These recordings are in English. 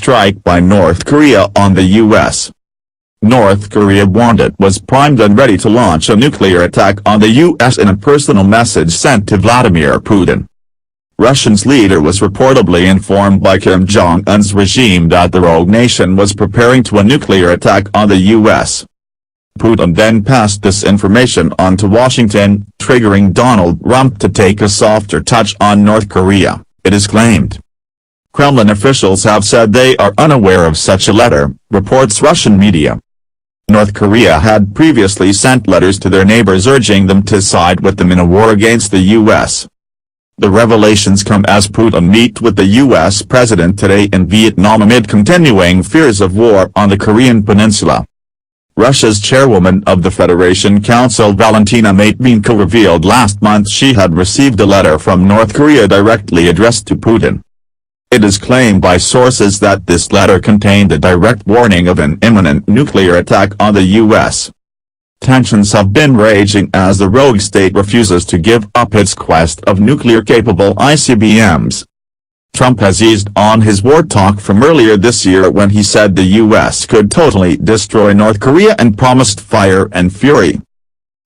strike by North Korea on the U.S. North Korea warned it was primed and ready to launch a nuclear attack on the U.S. in a personal message sent to Vladimir Putin. Russia's leader was reportedly informed by Kim Jong-un's regime that the rogue nation was preparing to a nuclear attack on the U.S. Putin then passed this information on to Washington, triggering Donald Trump to take a softer touch on North Korea, it is claimed. Kremlin officials have said they are unaware of such a letter, reports Russian media. North Korea had previously sent letters to their neighbors urging them to side with them in a war against the U.S. The revelations come as Putin meets with the U.S. president today in Vietnam amid continuing fears of war on the Korean peninsula. Russia's chairwoman of the Federation Council Valentina Matvienko revealed last month she had received a letter from North Korea directly addressed to Putin. It is claimed by sources that this letter contained a direct warning of an imminent nuclear attack on the U.S. Tensions have been raging as the rogue state refuses to give up its quest of nuclear-capable ICBMs. Trump has eased on his war talk from earlier this year when he said the U.S. could totally destroy North Korea and promised fire and fury.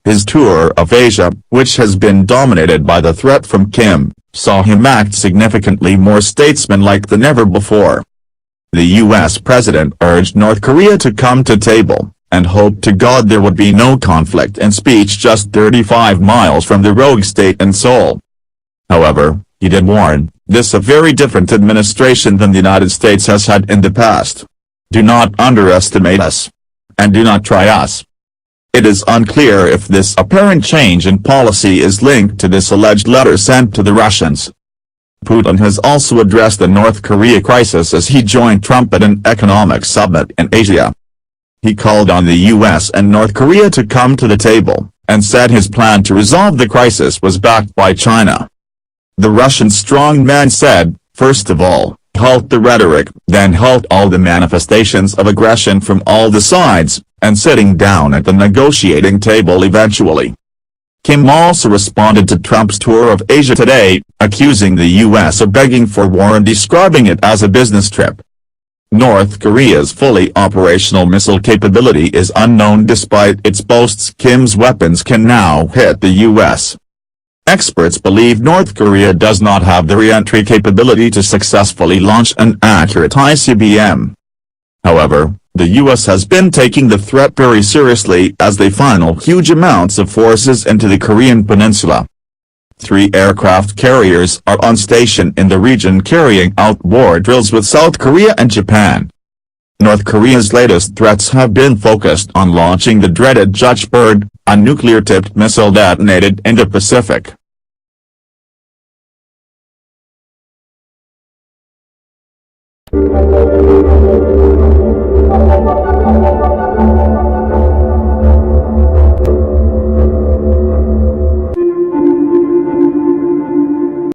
His tour of Asia, which has been dominated by the threat from Kim, saw him act significantly more statesmanlike than ever before. The U.S. president urged North Korea to come to table, and hoped to God there would be no conflict in speech just 35 miles from the rogue state in Seoul. However, he did warn, this a very different administration than the United States has had in the past. Do not underestimate us. And do not try us. It is unclear if this apparent change in policy is linked to this alleged letter sent to the Russians. Putin has also addressed the North Korea crisis as he joined Trump at an economic summit in Asia. He called on the U.S. and North Korea to come to the table, and said his plan to resolve the crisis was backed by China. The Russian strongman said, first of all, halt the rhetoric, then halt all the manifestations of aggression from all the sides, and sitting down at the negotiating table eventually. Kim also responded to Trump's tour of Asia today, accusing the U.S. of begging for war and describing it as a business trip. North Korea's fully operational missile capability is unknown despite its boasts Kim's weapons can now hit the U.S. Experts believe North Korea does not have the re-entry capability to successfully launch an accurate ICBM. However, the U.S. has been taking the threat very seriously as they funnel huge amounts of forces into the Korean peninsula. 3 aircraft carriers are on station in the region carrying out war drills with South Korea and Japan. North Korea's latest threats have been focused on launching the dreaded Tumbr, a nuclear-tipped missile detonated in the Pacific.